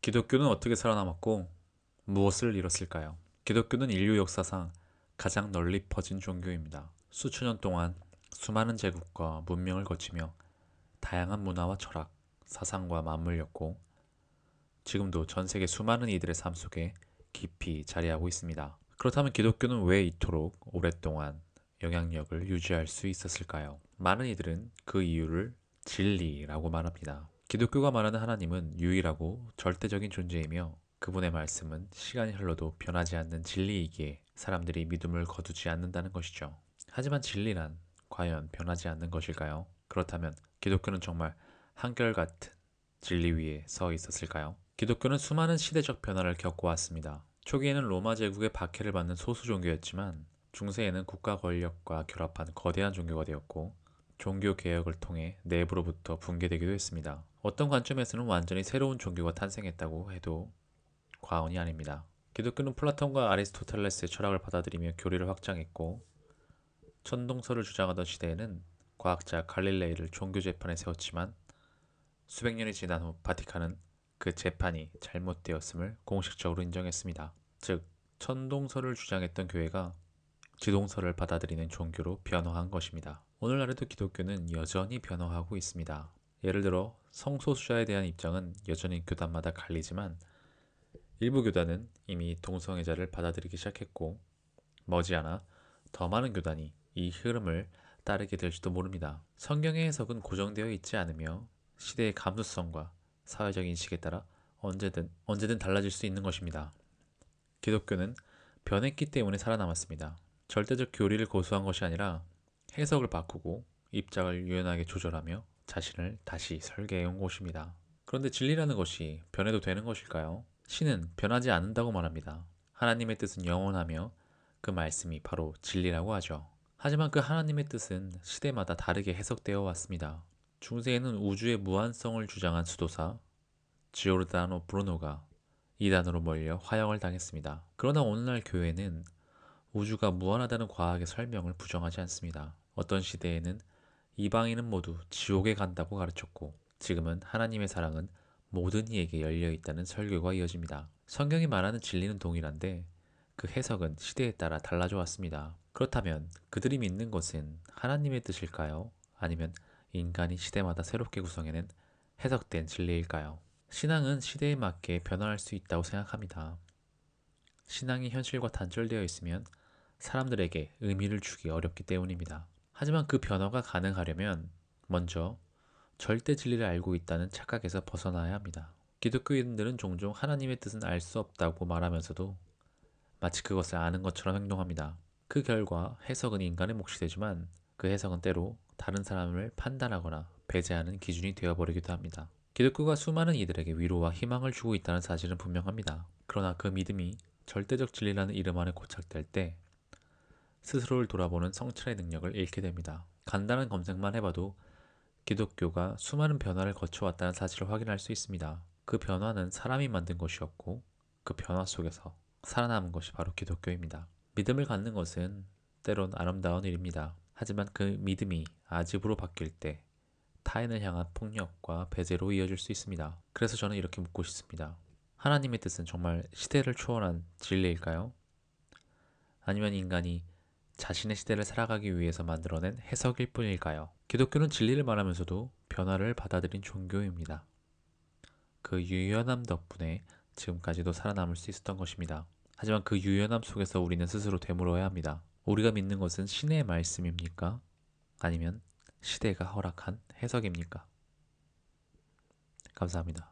기독교는 어떻게 살아남았고 무엇을 잃었을까요? 기독교는 인류 역사상 가장 널리 퍼진 종교입니다. 수천 년 동안 수많은 제국과 문명을 거치며 다양한 문화와 철학, 사상과 맞물렸고 지금도 전 세계 수많은 이들의 삶 속에 깊이 자리하고 있습니다. 그렇다면 기독교는 왜 이토록 오랫동안 영향력을 유지할 수 있었을까요? 많은 이들은 그 이유를 진리라고 말합니다. 기독교가 말하는 하나님은 유일하고 절대적인 존재이며 그분의 말씀은 시간이 흘러도 변하지 않는 진리이기에 사람들이 믿음을 거두지 않는다는 것이죠. 하지만 진리란 과연 변하지 않는 것일까요? 그렇다면 기독교는 정말 한결같은 진리 위에 서 있었을까요? 기독교는 수많은 시대적 변화를 겪어왔습니다. 초기에는 로마 제국의 박해를 받는 소수 종교였지만 중세에는 국가 권력과 결합한 거대한 종교가 되었고 종교 개혁을 통해 내부로부터 붕괴되기도 했습니다. 어떤 관점에서는 완전히 새로운 종교가 탄생했다고 해도 과언이 아닙니다. 기독교는 플라톤과 아리스토텔레스의 철학을 받아들이며 교리를 확장했고 천동설을 주장하던 시대에는 과학자 갈릴레이를 종교 재판에 세웠지만 수백 년이 지난 후 바티칸은 그 재판이 잘못되었음을 공식적으로 인정했습니다. 즉, 천동설을 주장했던 교회가 지동설을 받아들이는 종교로 변화한 것입니다. 오늘날에도 기독교는 여전히 변화하고 있습니다. 예를 들어 성소수자에 대한 입장은 여전히 교단마다 갈리지만 일부 교단은 이미 동성애자를 받아들이기 시작했고 머지않아 더 많은 교단이 이 흐름을 따르게 될지도 모릅니다. 성경의 해석은 고정되어 있지 않으며 시대의 감수성과 사회적 인식에 따라 언제든 달라질 수 있는 것입니다. 기독교는 변했기 때문에 살아남았습니다. 절대적 교리를 고수한 것이 아니라 해석을 바꾸고 입장을 유연하게 조절하며 자신을 다시 설계해 온 것입니다. 그런데 진리라는 것이 변해도 되는 것일까요? 신은 변하지 않는다고 말합니다. 하나님의 뜻은 영원하며 그 말씀이 바로 진리라고 하죠. 하지만 그 하나님의 뜻은 시대마다 다르게 해석되어 왔습니다. 중세에는 우주의 무한성을 주장한 수도사 지오르다노 브루노가 이단으로 몰려 화형을 당했습니다. 그러나 오늘날 교회는 우주가 무한하다는 과학의 설명을 부정하지 않습니다. 어떤 시대에는 이방인은 모두 지옥에 간다고 가르쳤고 지금은 하나님의 사랑은 모든 이에게 열려 있다는 설교가 이어집니다. 성경이 말하는 진리는 동일한데 그 해석은 시대에 따라 달라져 왔습니다. 그렇다면 그들이 믿는 것은 하나님의 뜻일까요? 아니면 인간이 시대마다 새롭게 구성해낸 해석된 진리일까요? 신앙은 시대에 맞게 변화할 수 있다고 생각합니다. 신앙이 현실과 단절되어 있으면 사람들에게 의미를 주기 어렵기 때문입니다. 하지만 그 변화가 가능하려면 먼저 절대 진리를 알고 있다는 착각에서 벗어나야 합니다. 기독교인들은 종종 하나님의 뜻은 알 수 없다고 말하면서도 마치 그것을 아는 것처럼 행동합니다. 그 결과 해석은 인간의 몫이 되지만 그 해석은 때로 다른 사람을 판단하거나 배제하는 기준이 되어버리기도 합니다. 기독교가 수많은 이들에게 위로와 희망을 주고 있다는 사실은 분명합니다. 그러나 그 믿음이 절대적 진리라는 이름 안에 고착될 때 스스로를 돌아보는 성찰의 능력을 잃게 됩니다. 간단한 검색만 해봐도 기독교가 수많은 변화를 거쳐왔다는 사실을 확인할 수 있습니다. 그 변화는 사람이 만든 것이었고 그 변화 속에서 살아남은 것이 바로 기독교입니다. 믿음을 갖는 것은 때론 아름다운 일입니다. 하지만 그 믿음이 아집으로 바뀔 때 타인을 향한 폭력과 배제로 이어질 수 있습니다. 그래서 저는 이렇게 묻고 싶습니다. 하나님의 뜻은 정말 시대를 초월한 진리일까요? 아니면 인간이 자신의 시대를 살아가기 위해서 만들어낸 해석일 뿐일까요? 기독교는 진리를 말하면서도 변화를 받아들인 종교입니다. 그 유연함 덕분에 지금까지도 살아남을 수 있었던 것입니다. 하지만 그 유연함 속에서 우리는 스스로 되물어야 합니다. 우리가 믿는 것은 신의 말씀입니까? 아니면 시대가 허락한 해석입니까? 감사합니다.